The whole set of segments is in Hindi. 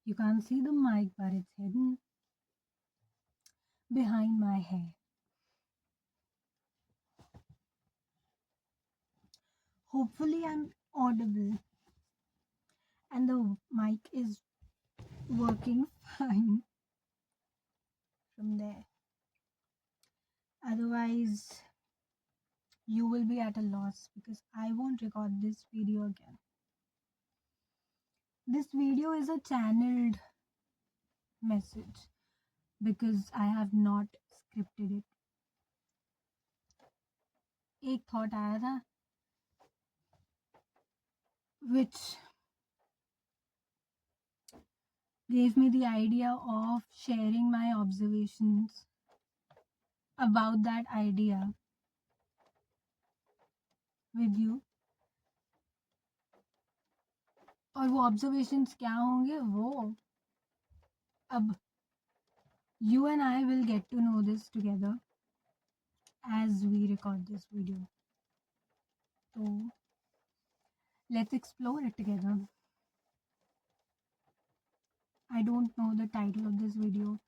You can't see the mic, but it's hidden behind my hair. Hopefully, I'm audible and the mic is working fine from there. Otherwise, you will be at a loss because I won't record this video again. This video is a channeled message because I have not scripted it. एक thought आया था which gave me the idea of sharing my observations about that idea with you. और वो observations क्या होंगे वो अब you and I will get to know this together as we record this video. So let's explore it together. I don't know the title of this video,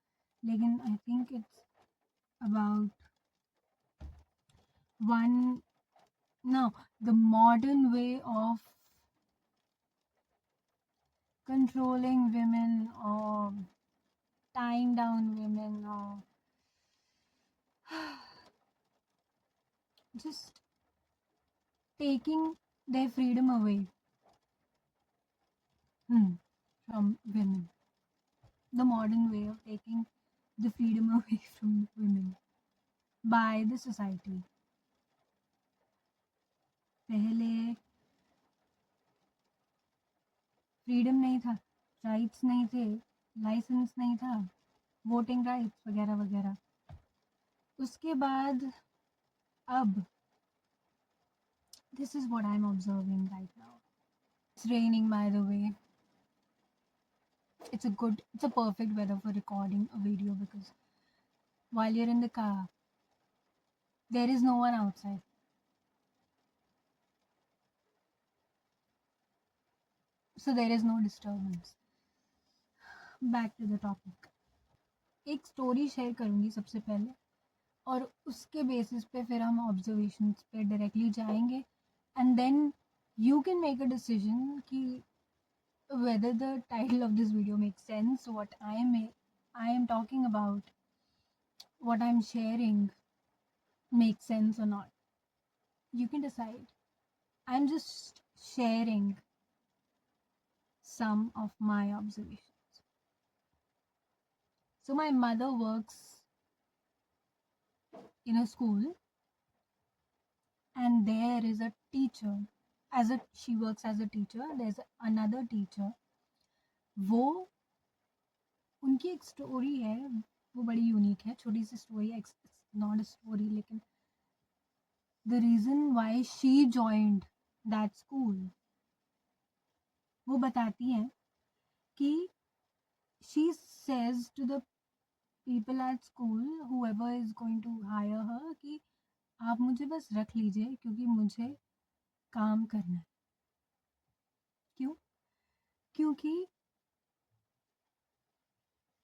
लेकिन I think it's about the modern way of controlling women or tying down women or just taking their freedom away from women. The modern way of taking the freedom away from women by the society. पहले फ्रीडम नहीं था, राइट्स नहीं थे, लाइसेंस नहीं था, वोटिंग राइट्स वगैरह वगैरह. उसके बाद अब this is what I'm observing right now. It's raining, by the way. It's a perfect weather for recording a video because while you're in the car, there is no one outside. So there is no disturbance. Back to the topic. एक स्टोरी शेयर करूँगी सबसे पहले और उसके बेसिस पे फिर हम ऑब्जर्वेशंस पे डायरेक्टली जाएंगे and then you can make a decision कि whether the title of this video makes sense, what I am talking about, what I'm sharing makes sense or not. You can decide. I'm just sharing some of my observations. So my mother works in a school and there is a teacher. She works as a teacher. There's another teacher. वो उनकी एक स्टोरी है, वो बड़ी यूनिक है, छोटी सी स्टोरी है, नॉट अ स्टोरी, लेकिन the reason why she joined that school, वो बताती हैं कि she says to the people at school, whoever is going to hire her, कि आप मुझे बस रख लीजिए क्योंकि मुझे काम करना है. क्यों? क्योंकि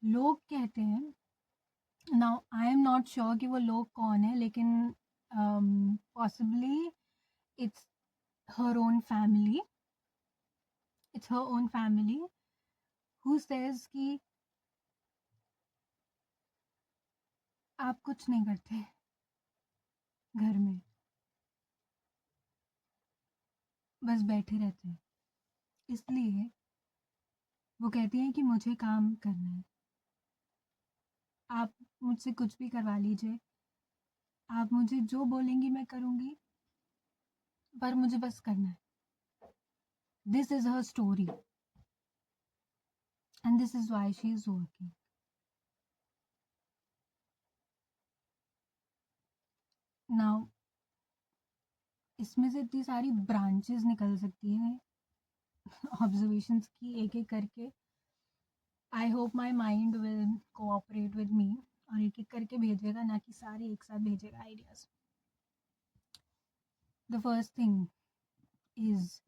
लोग कहते हैं, now I am not sure कि वो लोग कौन है, लेकिन possibly it's her own family. It's her own family who says कि आप कुछ नहीं करते घर में, बस बैठे रहते हैं. इसलिए वो कहती हैं कि मुझे काम करना है. आप मुझसे कुछ भी करवा लीजिए, आप मुझे जो बोलेंगी मैं करूँगी, पर मुझे बस करना है. This is her story. And this is why she is working. Now, इसमें से इतनी सारी ब्रांचेस निकल सकती हैं ऑब्जर्वेशंस की एक एक करके. I hope my mind will cooperate with me और एक एक करके भेजेगा, ना कि सारे एक साथ भेजेगा ideas. The first thing is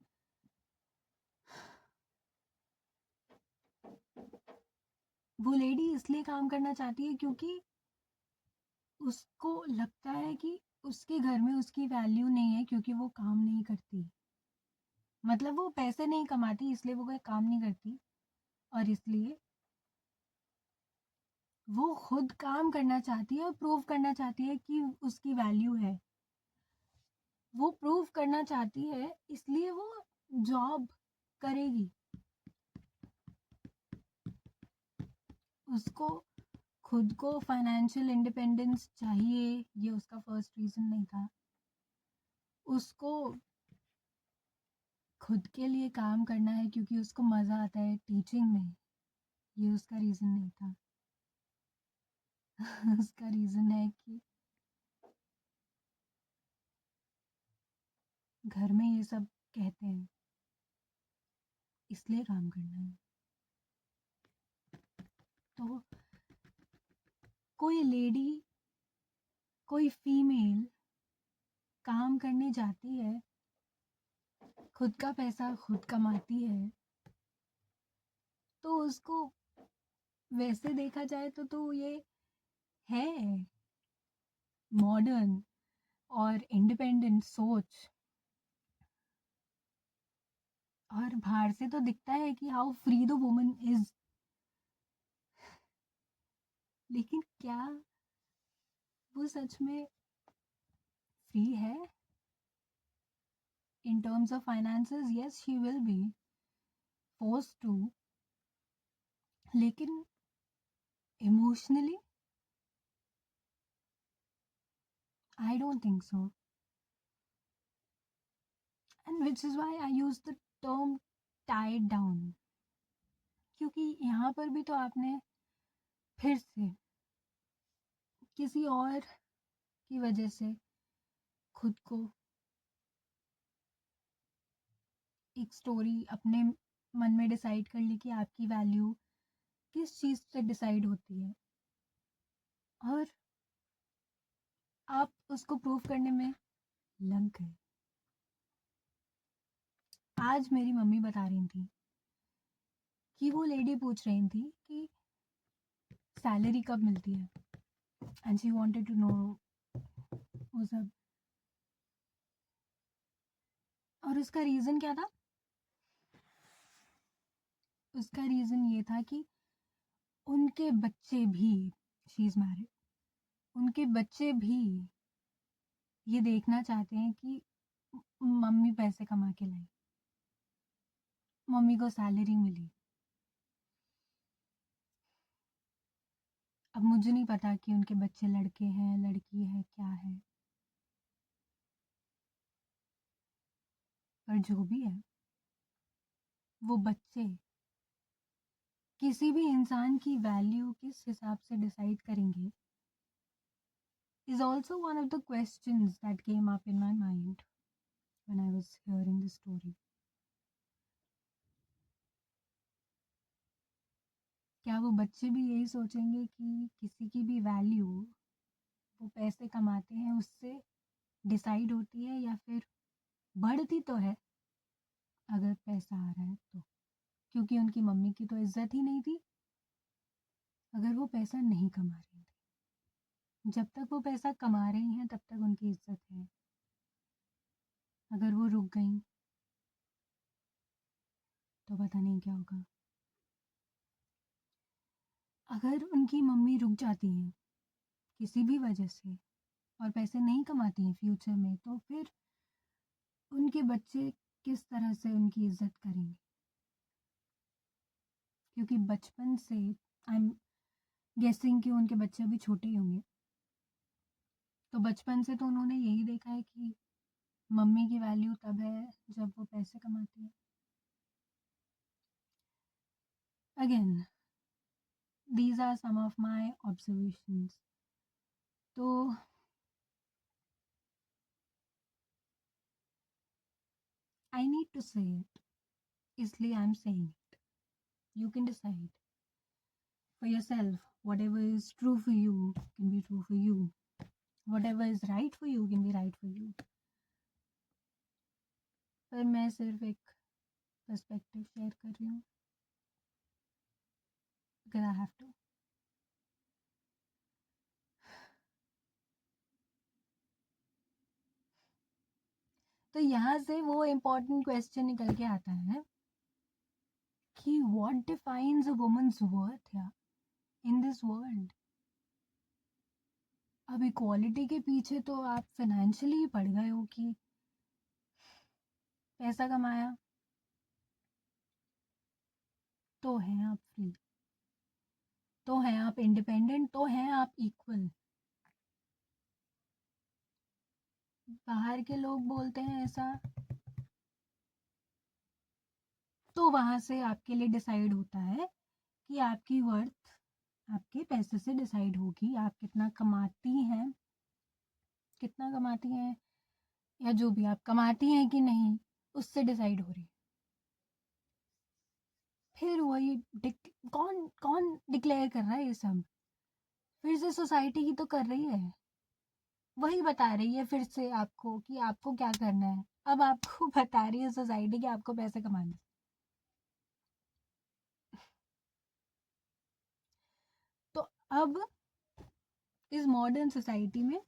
वो लेडी इसलिए काम करना चाहती है क्योंकि उसको लगता है कि उसके घर में उसकी वैल्यू नहीं है क्योंकि वो काम नहीं करती। मतलब वो पैसे नहीं कमाती इसलिए वो कोई काम नहीं करती, और इसलिए वो खुद काम करना चाहती है और प्रूव करना चाहती है कि उसकी वैल्यू है। वो प्रूव करना चाहती है इसलिए वो जॉब करेगी। उसको खुद को फाइनेंशियल इंडिपेंडेंस चाहिए, ये उसका फर्स्ट रीज़न नहीं था। उसको खुद के लिए काम करना है क्योंकि उसको मज़ा आता है टीचिंग में, ये उसका रीज़न नहीं था। उसका रीज़न है कि घर में ये सब कहते हैं, इसलिए काम करना है। तो कोई लेडी, कोई फीमेल काम करने जाती है, खुद का पैसा खुद कमाती है, तो उसको वैसे देखा जाए तो ये है मॉडर्न और इंडिपेंडेंट सोच। और बाहर से तो दिखता है कि how free the woman is, लेकिन क्या वो सच में फ्री है? In terms of finances yes she will be forced to, लेकिन emotionally I don't think so. And which is why I use the term tied down, क्योंकि यहाँ पर भी तो आपने फिर से किसी और की वजह से खुद को एक स्टोरी अपने मन में डिसाइड कर ली कि आपकी वैल्यू किस चीज़ से डिसाइड होती है, और आप उसको प्रूव करने में लग गए। आज मेरी मम्मी बता रही थी कि वो लेडी पूछ रही थी कि सैलरी कब मिलती है, and she wanted to know वो सब। और उसका रीज़न क्या था? उसका रीज़न ये था कि उनके बच्चे भी, शी इज़ मैरिड, उनके बच्चे भी ये देखना चाहते हैं कि मम्मी पैसे कमा के लाई, मम्मी को सैलरी मिली। अब मुझे नहीं पता कि उनके बच्चे लड़के हैं लड़की है क्या है, पर जो भी है वो बच्चे किसी भी इंसान की वैल्यू किस हिसाब से डिसाइड करेंगे is also one of the questions that came up in my mind when I was hearing the story. क्या वो बच्चे भी यही सोचेंगे कि किसी की भी वैल्यू वो पैसे कमाते हैं उससे डिसाइड होती है, या फिर बढ़ती तो है अगर पैसा आ रहा है तो, क्योंकि उनकी मम्मी की तो इज्जत ही नहीं थी अगर वो पैसा नहीं कमा रही थी। जब तक वो पैसा कमा रही हैं तब तक उनकी इज्जत है, अगर वो रुक गई तो पता नहीं क्या होगा। अगर उनकी मम्मी रुक जाती हैं किसी भी वजह से और पैसे नहीं कमाती हैं फ्यूचर में, तो फिर उनके बच्चे किस तरह से उनकी इज्जत करेंगे? क्योंकि बचपन से आई एम गेसिंग कि उनके बच्चे अभी छोटे ही होंगे, तो बचपन से तो उन्होंने यही देखा है कि मम्मी की वैल्यू तब है जब वो पैसे कमाती है। Again these are some of my observations. तो I need to say it, इसलिए I am saying it. You can decide for yourself. Whatever is true for you can be true for you. Whatever is right for you can be right for you. पर मैं सिर्फ एक पर्सपेक्टिव शेयर कर रही हूँ because I have to. तो यहाँ से वो इम्पोर्टेंट क्वेश्चन निकल के आता है कि what defines a women's worth या इन दिस वर्ल्ड। अब इक्वालिटी के पीछे तो आप फाइनेंशियली पड़ गए हो कि पैसा कमाया तो हैं आप फ्री, तो हैं आप इंडिपेंडेंट, तो हैं आप इक्वल। बाहर के लोग बोलते हैं ऐसा, तो वहाँ से आपके लिए डिसाइड होता है कि आपकी वर्थ आपके पैसे से डिसाइड होगी। आप कितना कमाती हैं या जो भी आप कमाती हैं कि नहीं, उससे डिसाइड हो रही है। फिर वही कौन कौन डिक्लेयर कर रहा है ये सब? फिर से सोसाइटी ही तो कर रही है, वही बता रही है फिर से आपको कि आपको क्या करना है। अब आपको बता रही है सोसाइटी कि आपको पैसे कमाने। तो अब इस मॉडर्न सोसाइटी में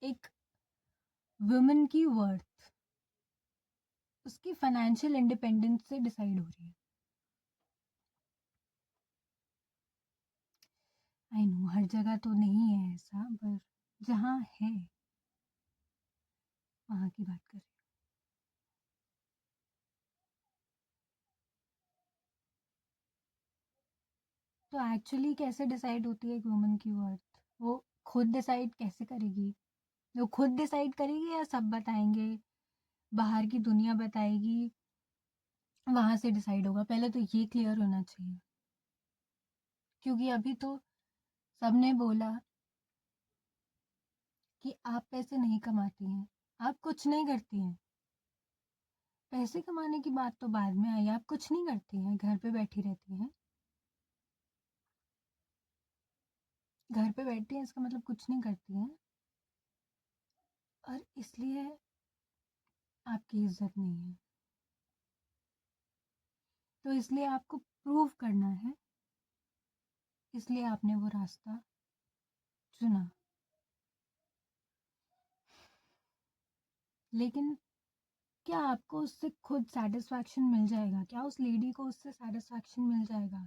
एक वुमेन की वर्थ उसकी फाइनेंशियल इंडिपेंडेंस से डिसाइड हो रही है। आई नो हर जगह तो नहीं है ऐसा, पर जहाँ है वहाँ की बात कर रही हूँ। तो एक्चुअली कैसे डिसाइड होती है एक वुमन की वर्थ? वो खुद डिसाइड कैसे करेगी? वो खुद डिसाइड करेगी या सब बताएंगे, बाहर की दुनिया बताएगी, वहां से डिसाइड होगा? पहले तो ये क्लियर होना चाहिए, क्योंकि अभी तो सबने बोला कि आप पैसे नहीं कमाती हैं, आप कुछ नहीं करती हैं। पैसे कमाने की बात तो बाद में आई, आप कुछ नहीं करती हैं, घर पे बैठी रहती हैं। घर पे बैठती हैं इसका मतलब कुछ नहीं करती हैं, और इसलिए आपकी इज्जत नहीं है। तो इसलिए आपको प्रूव करना है, इसलिए आपने वो रास्ता चुना। लेकिन क्या आपको उससे खुद सेटिस्फैक्शन मिल जाएगा? क्या उस लेडी को उससे सेटिस्फैक्शन मिल जाएगा?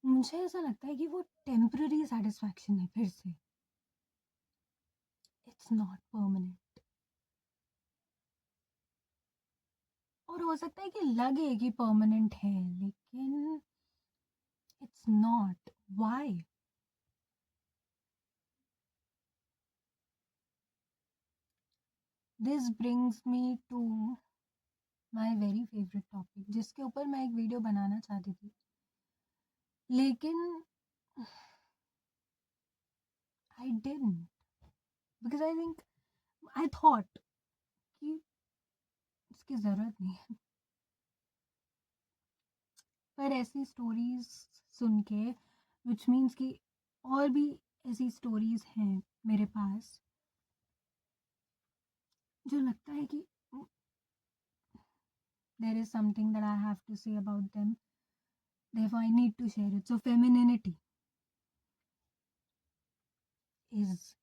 मुझे ऐसा लगता है कि वो टेम्पररी सेटिस्फैक्शन है। फिर से इट्स नॉट परमानेंट। और हो सकता है कि लगे कि परमानेंट है, लेकिन it's not. Why? This brings me to my very favourite topic, जिसके ऊपर मैं एक वीडियो बनाना चाहती थी, लेकिन I didn't, because I thought कि इसकी ज़रूरत नहीं है। पर ऐसी स्टोरीज सुन के, विच मीन्स कि और भी ऐसी स्टोरीज हैं मेरे पास, जो लगता है कि there is something that I have to say about them, therefore I need to share it. So femininity is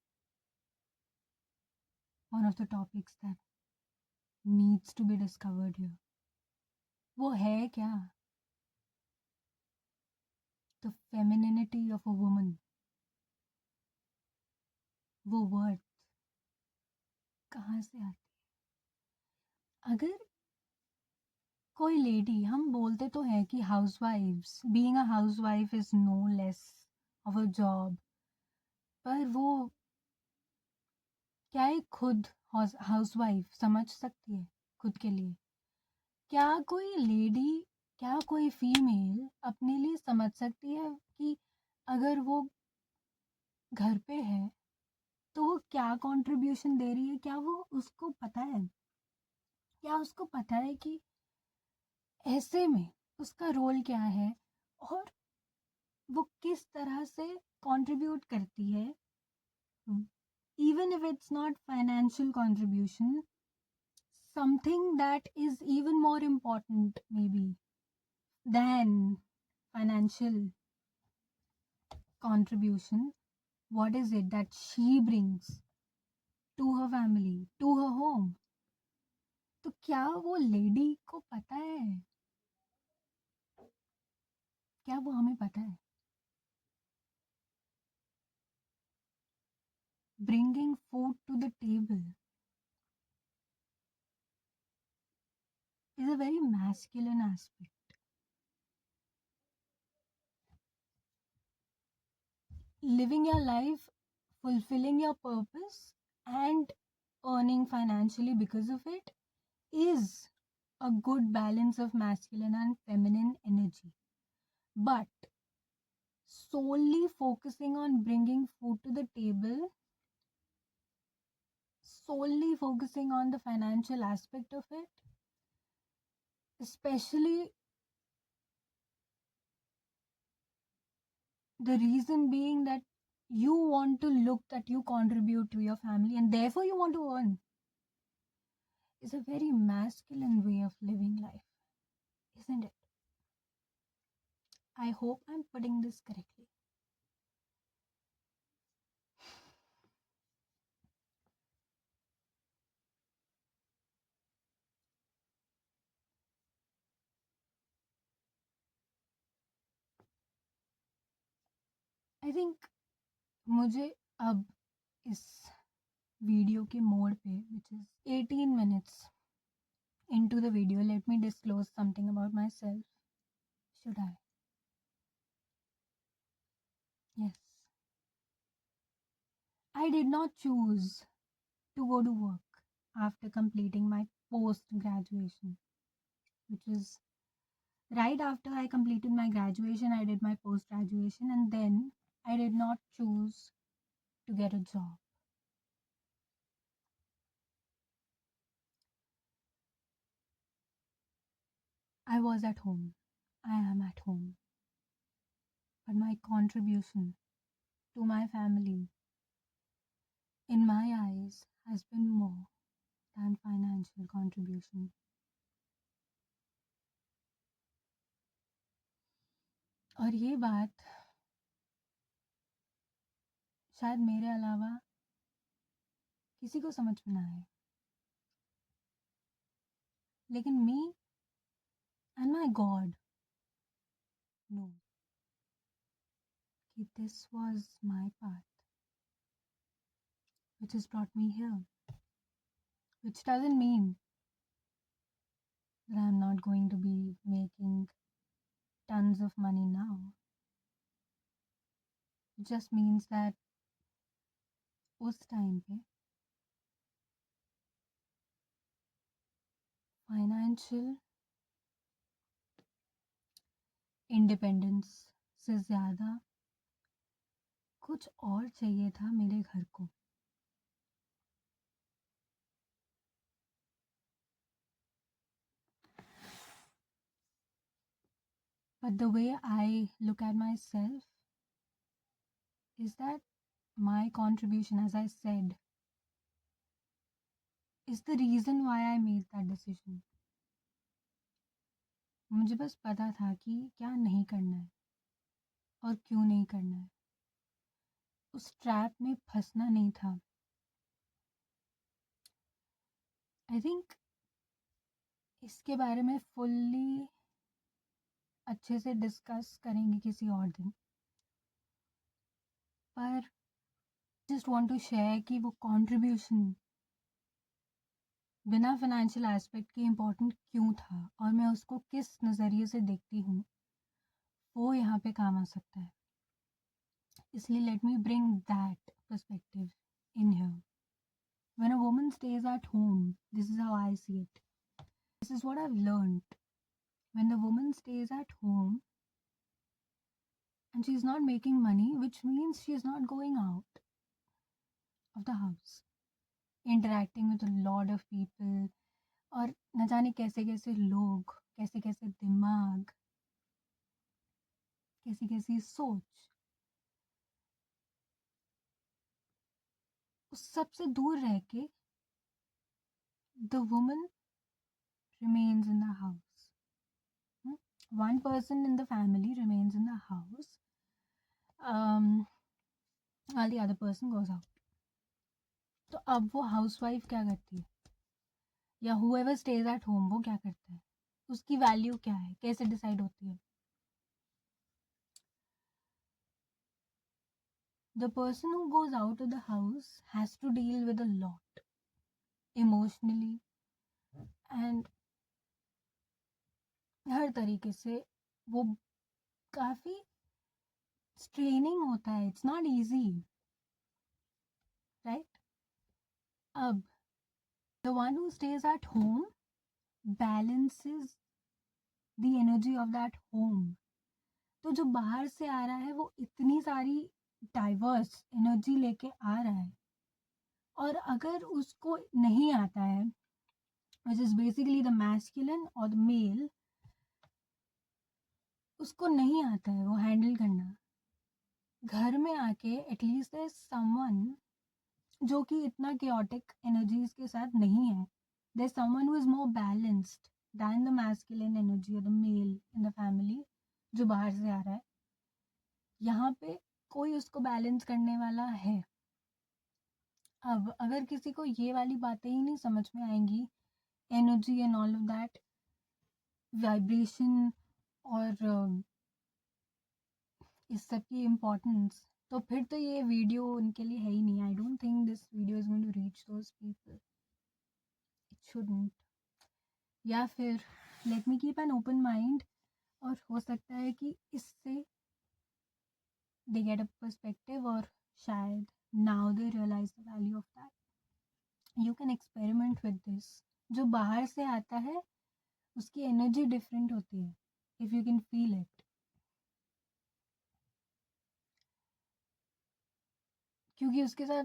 one of the topics that needs to be discovered here. वो है क्या? The femininity of a woman, वो वर्थ कहाँ से आती है? अगर कोई लेडी, हम बोलते तो हैं कि हाउसवाइफ्स, being a housewife is no less of a job, पर वो क्या एक खुद हाउसवाइफ समझ सकती है खुद के लिए? क्या कोई लेडी, क्या कोई फीमेल अपने लिए समझ सकती है कि अगर वो घर पे है तो वो क्या कंट्रीब्यूशन दे रही है? क्या वो उसको पता है? क्या उसको पता है कि ऐसे में उसका रोल क्या है, और वो किस तरह से कंट्रीब्यूट करती है? Even if it's not financial contribution, something that is even more important maybe than financial contribution. What is it that she brings to her family, to her home. तो क्या वो लेडी को पता है? क्या वो हमें पता है? Bringing food to the table is a very masculine aspect. Living your life, fulfilling your purpose, and earning financially because of it is a good balance of masculine and feminine energy. But solely focusing on bringing food to the table, solely focusing on the financial aspect of it, especially the reason being that you want to look that you contribute to your family and therefore you want to earn, is a very masculine way of living life, isn't it? I hope I'm putting this correctly. I think मुझे अब इस वीडियो के मोड पे, which is 18 minutes into the video, let me disclose something about myself. Should I? Yes. I did not choose to go to work after completing my post graduation, which was right after I completed my graduation. I did my post graduation, and then I did not choose to get a job. I was at home. I am at home. But my contribution to my family, in my eyes, has been more than financial contribution. और ये बात शायद मेरे अलावा किसी को समझ में ना आए, लेकिन me and my God know that this was my path which has brought me here, which doesn't mean that I'm not going to be making tons of money now. It just means that उस टाइम पे फाइनेंशियल इंडिपेंडेंस से ज़्यादा कुछ और चाहिए था मेरे घर को. But the way I look at myself is that my contribution, as I said, is the reason why I made that decision. मुझे बस पता था कि क्या नहीं करना है और क्यों नहीं करना है. उस ट्रैप में फंसना नहीं था. आई थिंक इसके बारे में फुल्ली अच्छे से डिस्कस करेंगे किसी और दिन, पर जस्ट वांट टू शेयर कि वो कंट्रीब्यूशन बिना फाइनेंशियल एस्पेक्ट के इम्पोर्टेंट क्यों था और मैं उसको किस नज़रिए से देखती हूँ, वो यहाँ पे काम आ सकता है. इसलिए let me bring that perspective in here. When a woman stays at home, this is how I see it. This is what I've learned. When the woman stays at home and she's not making money, which means she's not going out of the house, interacting with a lot of people, और न जाने कैसे कैसे लोग, कैसे कैसे दिमाग, कैसी कैसी सोच, उस सब से दूर रह के the woman remains in the house. One person in the family remains in the house, while the other person goes out. तो अब वो हाउसवाइफ क्या करती है, या हुएवर स्टेज एट होम वो क्या करता है, उसकी वैल्यू क्या है, कैसे डिसाइड होती है? The person who goes out of the house has to deal with a lot emotionally and हर तरीके से। वो काफी स्ट्रेनिंग होता है, इट्स नॉट इजी, राइट? अब the one who stays at home balances the energy of that home। तो जो बाहर से आ रहा है वो इतनी सारी डाइवर्स एनर्जी लेके आ रहा है, और अगर उसको नहीं आता है, which is basically the masculine or the male, उसको नहीं आता है वो हैंडल करना, घर में आके एटलीस्ट देयर समवन जो कि इतना chaotic एनर्जीज के साथ नहीं है, there someone who is more balanced than the masculine energy or the male in the family जो बाहर से आ रहा है। यहाँ पे कोई उसको बैलेंस करने वाला है। अब अगर किसी को ये वाली बातें ही नहीं समझ में आएंगी, energy and all of that, vibration और इस सब की इम्पोर्टेंस, तो फिर तो ये वीडियो उनके लिए है ही नहीं। I don't think this video is going to reach those people, it shouldn't. या फिर let me keep an open mind, और हो सकता है कि इससे दे गेट अ पर्सपेक्टिव, और शायद now they realise the value of that. You can experiment with this. जो बाहर से आता है उसकी एनर्जी डिफरेंट होती है, if you can feel it, क्योंकि उसके साथ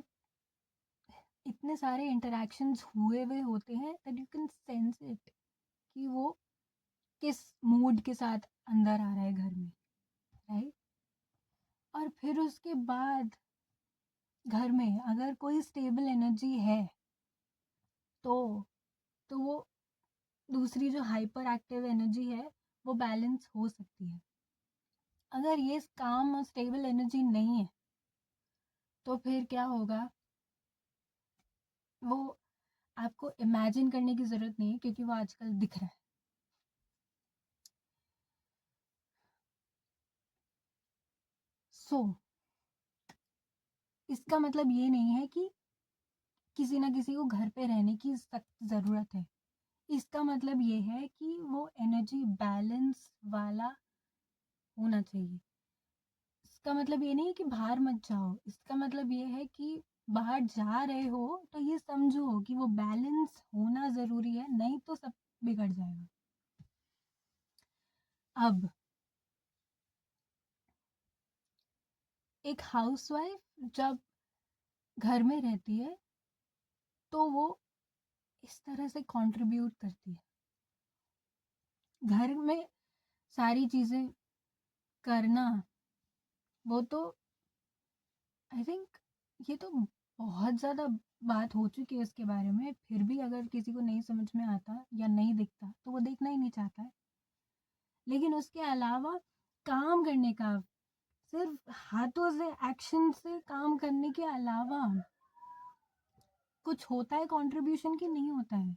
इतने सारे इंटरेक्शंस हुए हुए होते हैं that you can sense it कि वो किस मूड के साथ अंदर आ रहा है घर में, राइट? और फिर उसके बाद घर में अगर कोई स्टेबल एनर्जी है तो वो दूसरी जो हाइपर एक्टिव एनर्जी है वो बैलेंस हो सकती है। अगर ये काम और स्टेबल एनर्जी नहीं है तो फिर क्या होगा, वो आपको इमेजिन करने की ज़रूरत नहीं है, क्योंकि वो आजकल दिख रहा है। सो इसका मतलब ये नहीं है कि किसी ना किसी को घर पे रहने की सख्त ज़रूरत है। इसका मतलब ये है कि वो एनर्जी बैलेंस वाला होना चाहिए। इसका मतलब ये नहीं है कि बाहर मत जाओ, इसका मतलब ये है कि बाहर जा रहे हो तो ये समझो कि वो बैलेंस होना ज़रूरी है, नहीं तो सब बिगड़ जाएगा। अब एक हाउसवाइफ जब घर में रहती है तो वो इस तरह से कंट्रीब्यूट करती है घर में सारी चीज़ें करना। वो तो आई थिंक ये तो बहुत ज़्यादा बात हो चुकी है इसके बारे में, फिर भी अगर किसी को नहीं समझ में आता या नहीं दिखता तो वो देखना ही नहीं चाहता है। लेकिन उसके अलावा काम करने का, सिर्फ हाथों से एक्शन से काम करने के अलावा कुछ होता है कंट्रीब्यूशन की? नहीं होता है।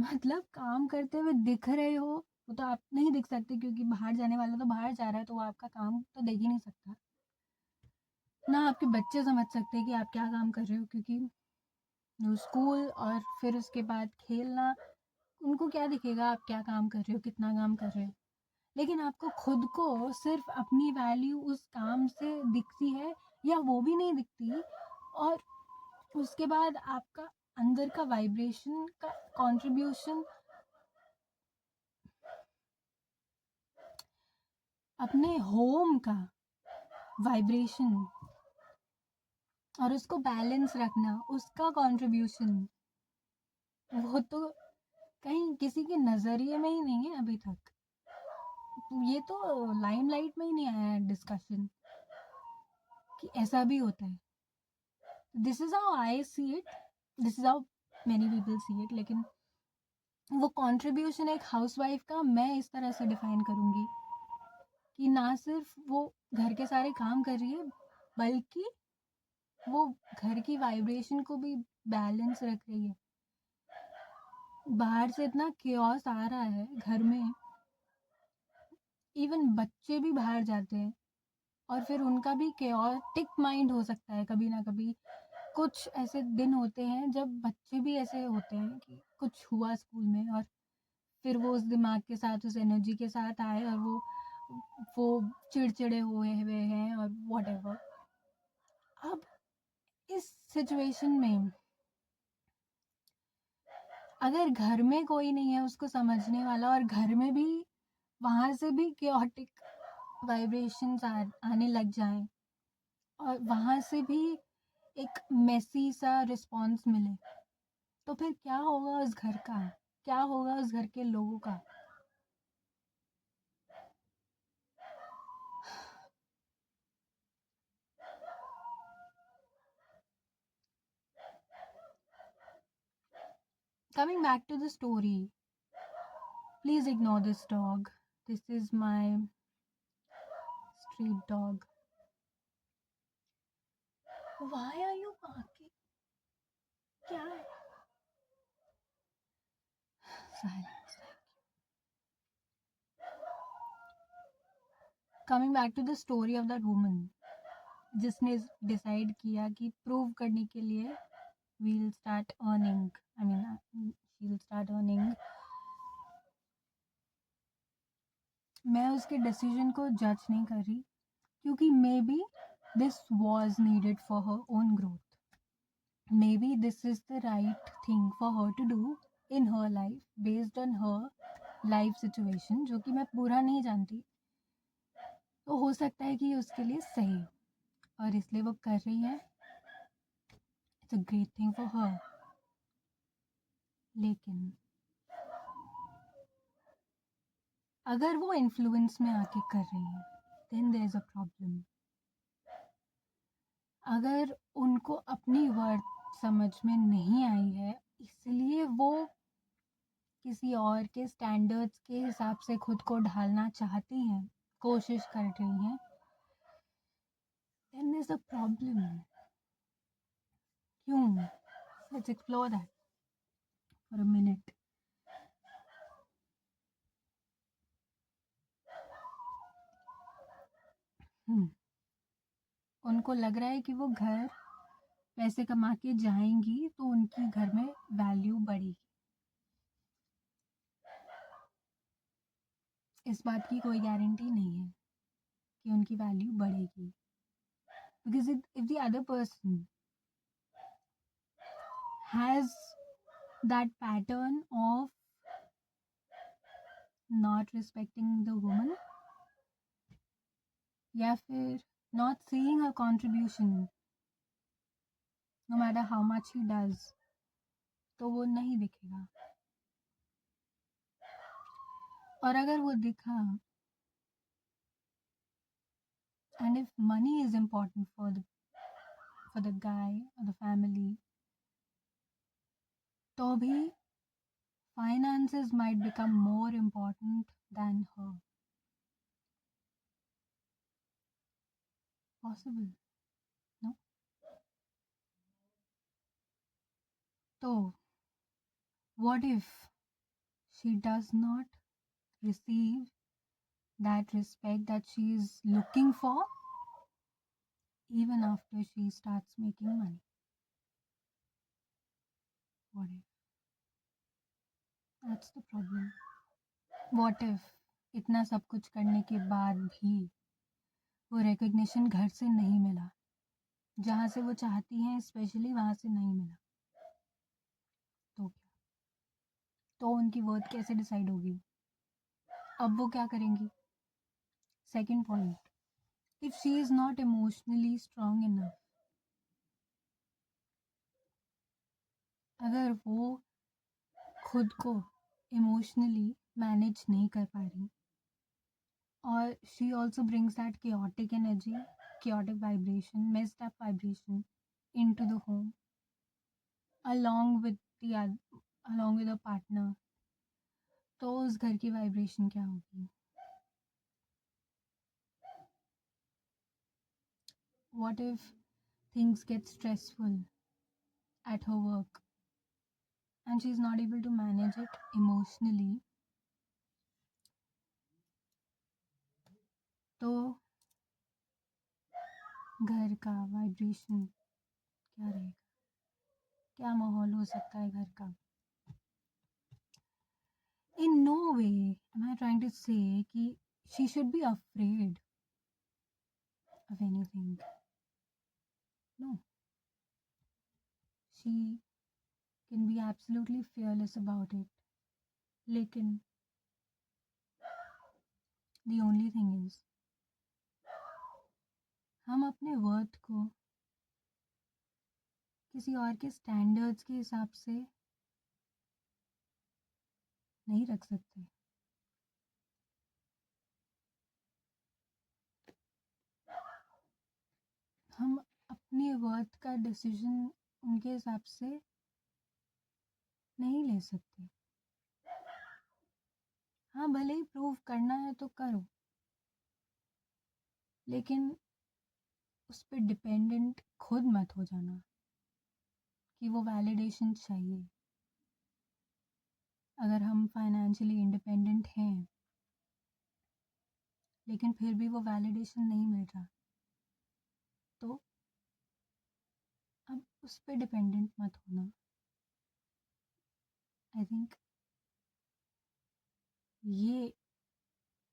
मतलब काम करते हुए दिख रहे हो वो तो आप नहीं दिख सकते, क्योंकि बाहर जाने वाला तो बाहर जा रहा है, तो वो आपका काम तो देख ही नहीं सकता ना। आपके बच्चे समझ सकते हैं कि आप क्या काम कर रहे हो, क्योंकि स्कूल और फिर उसके बाद खेलना, उनको क्या दिखेगा आप क्या काम कर रहे हो, कितना काम कर रहे हो। लेकिन आपको खुद को सिर्फ अपनी वैल्यू उस काम से दिखती है, या वो भी नहीं दिखती, और उसके बाद आपका अंदर का वाइब्रेशन का कंट्रीब्यूशन अपने होम का वाइब्रेशन और उसको बैलेंस रखना, उसका कंट्रीब्यूशन, वो तो कहीं किसी के नज़रिए में ही नहीं है अभी तक। ये तो लाइमलाइट में ही नहीं आया है डिस्कशन कि ऐसा भी होता है। This is how I see it, this is how many people see it. लेकिन वो कंट्रीब्यूशन एक हाउसवाइफ का मैं इस तरह से डिफाइन करूँगी कि ना सिर्फ वो घर के सारे काम कर रही है, बल्कि वो घर की वाइब्रेशन को भी बैलेंस रख रही है। बाहर से इतना केओस आ रहा है घर में, इवन बच्चे भी बाहर जाते हैं और फिर उनका भी केओटिक माइंड हो सकता है कभी ना कभी। कुछ ऐसे दिन होते हैं जब बच्चे भी ऐसे होते हैं कि कुछ हुआ स्कूल में और फिर वो उस दिमाग के साथ, उस एनर्जी के साथ आए और वो चिड़चिड़े हुए हैं और व्हाटएवर। अब इस सिचुएशन में अगर घर में कोई नहीं है उसको समझने वाला और घर में भी वहाँ से भी केओटिक वाइब्रेशंस आने लग जाएं और वहाँ से भी एक मेसी सा रिस्पॉन्स मिले, तो फिर क्या होगा उस घर का, क्या होगा उस घर के लोगों का। Coming back to the story, please ignore this dog. This is my street dog. Why are you barking? क्या है? Silence. Coming back to the story of that woman, जिसने डिसाइड किया कि प्रूव करने के लिए we'll start earning. I mean, she'll start earning. मैं उसके डिसीजन को जज नहीं कर रही, क्योंकि maybe this was needed for her own growth. Maybe this is the right thing for her to do in her life based on her life situation, जो कि मैं पूरा नहीं जानती. तो हो सकता है कि उसके लिए सही, और इसलिए वो कर रही है. It's a great thing for her. लेकिन अगर वो इन्फ्लुएंस में आके कर रही है, then there is a problem. अगर उनको अपनी वर्थ समझ में नहीं आई है, इसलिए वो किसी और के स्टैंडर्ड्स के हिसाब से खुद को ढालना चाहती हैं, कोशिश कर रही हैं, देन इज अ प्रॉब्लम. क्यों? Let's explore that for a minute. उनको लग रहा है कि वो घर पैसे कमा के जाएंगी तो उनकी घर में वैल्यू बढ़ेगी. इस बात की कोई गारंटी नहीं है कि उनकी वैल्यू बढ़ेगी, because if the other person has that pattern of not respecting the woman या फिर not seeing her contribution no matter how much he does, तो वो नहीं दिखेगा. और अगर वो दिखा, and if money is important for the guy or the family, तो भी finances might become more important than her. Possible, no? So what if she does not receive that respect that she is looking for even after she starts making money? What if? That's the problem. What if इतना सब कुछ करने के बाद भी वो रिकग्निशन घर से नहीं मिला, जहाँ से वो चाहती हैं, स्पेशली वहाँ से नहीं मिला, तो क्या? तो उनकी वर्थ कैसे डिसाइड होगी? अब वो क्या करेंगी? Second point, if she is not emotionally strong enough, अगर वो खुद को इमोशनली मैनेज नहीं कर पा रही, और she also brings that chaotic energy, chaotic vibration, messed up vibration into the home along with along with a partner, तो उस घर की वाइब्रेशन क्या होगी? What if things get stressful at her work and she's not able to manage it emotionally, तो घर का वाइब्रेशन क्या रहेगा, क्या माहौल हो सकता है घर का. In no way am I trying to say कि she should be afraid of anything. No. She can be absolutely fearless about it. लेकिन the only thing is हम अपने वर्थ को किसी और के स्टैंडर्ड्स के हिसाब से नहीं रख सकते. हम अपने वर्थ का डिसीजन उनके हिसाब से नहीं ले सकते. हाँ, भले ही प्रूव करना है तो करो, लेकिन उस पर डिपेंडेंट खुद मत हो जाना कि वो वैलिडेशन चाहिए. अगर हम फाइनेंशियली इंडिपेंडेंट हैं लेकिन फिर भी वो वैलिडेशन नहीं मिल रहा, तो अब उस पर डिपेंडेंट मत होना. आई थिंक ये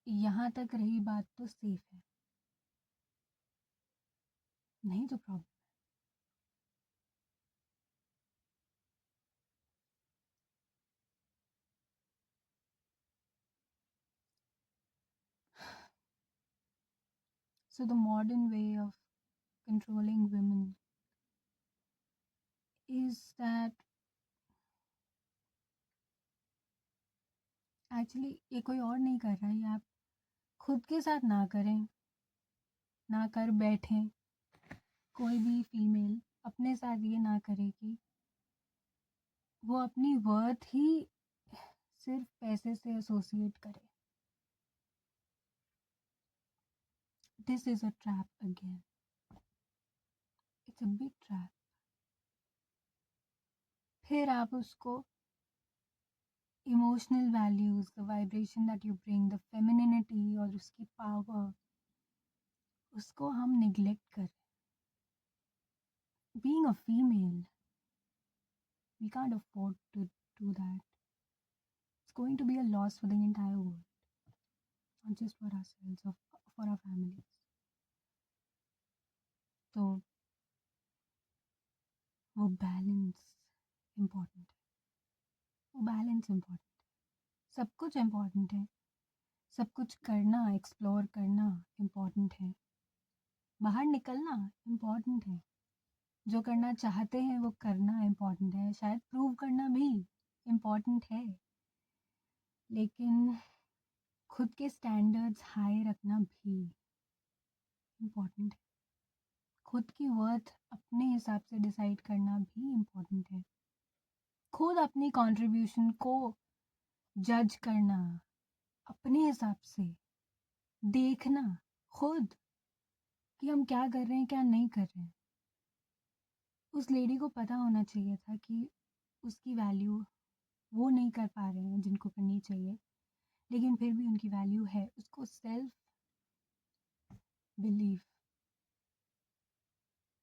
यहाँ तक रही बात तो सेफ है, नहीं तो problem. So the modern way of controlling women is that actually ये कोई और नहीं कर रहा है, ये आप खुद के साथ ना करें, ना कर बैठें. कोई भी फीमेल अपने साथ ये ना करे कि वो अपनी वर्थ ही सिर्फ पैसे से एसोसिएट करे. This is a trap again. It's a big trap. फिर आप उसको emotional values, the vibration that you bring, the femininity और उसकी पावर, उसको हम निगलेक्ट करें. Being a female, we can't afford to do that. It's going to be a loss for the entire world, not just for ourselves or for our families. तो वो बैलेंस इम्पॉर्टेंट है. वो बैलेंस इम्पॉर्टेंट है. सब कुछ इम्पॉर्टेंट है. सब कुछ करना, एक्सप्लोर करना इम्पॉर्टेंट है. बाहर निकलना इम्पॉर्टेंट है. जो करना चाहते हैं वो करना इम्पॉर्टेंट है. शायद प्रूव करना भी इम्पॉर्टेंट है, लेकिन खुद के स्टैंडर्ड्स हाई रखना भी इम्पॉर्टेंट है. खुद की वर्थ अपने हिसाब से डिसाइड करना भी इम्पॉर्टेंट है. खुद अपनी कंट्रीब्यूशन को जज करना अपने हिसाब से, देखना खुद कि हम क्या कर रहे हैं, क्या नहीं कर रहे हैं. उस लेडी को पता होना चाहिए था कि उसकी वैल्यू वो नहीं कर पा रहे हैं जिनको करनी चाहिए, लेकिन फिर भी उनकी वैल्यू है. उसको सेल्फ बिलीव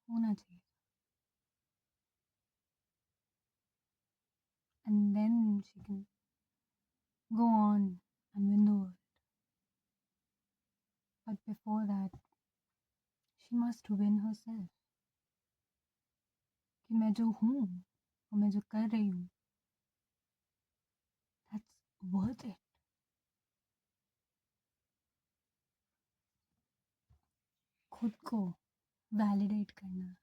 होना चाहिए. And then she can go on and win the world. But before that, she must win herself. कि मैं जो हूँ और मैं जो कर रही हूँ, that's worth it. खुद को वैलिडेट करना.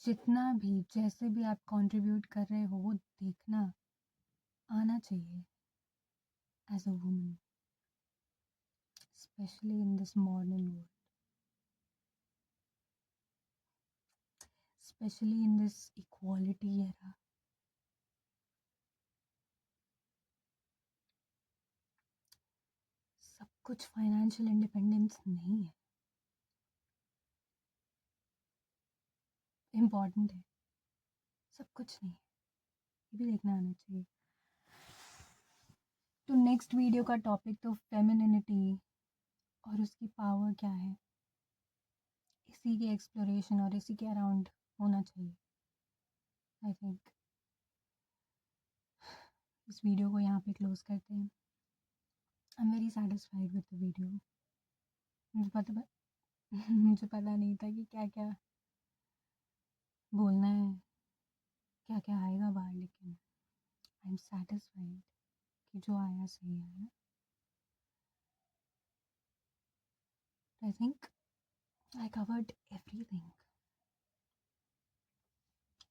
जितना भी, जैसे भी आप कंट्रीब्यूट कर रहे हो, वो देखना आना चाहिए as a woman, specially in this modern world, specially in this equality era. सब कुछ फाइनेंशियल इंडिपेंडेंस नहीं है. इम्पॉर्टेंट है, सब कुछ नहीं है, ये भी देखना आना चाहिए। तो नेक्स्ट वीडियो का टॉपिक तो फेमिनिनिटी और उसकी पावर क्या है, इसी के एक्सप्लोरेशन और इसी के अराउंड होना चाहिए। आई थिंक इस वीडियो को यहाँ पे क्लोज करते हैं। I am very satisfied with the video. मुझे पता नहीं था कि क्या क्या बोलना है, क्या क्या आएगा बाहर, लेकिन आई एम सेटिस्फाइड कि जो आया सही आया। I think I covered everything.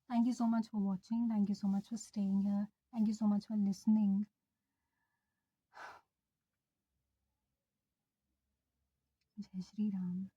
Thank you so much for watching. Thank you so much for staying here. Thank you so much for listening. Jai Shri Ram.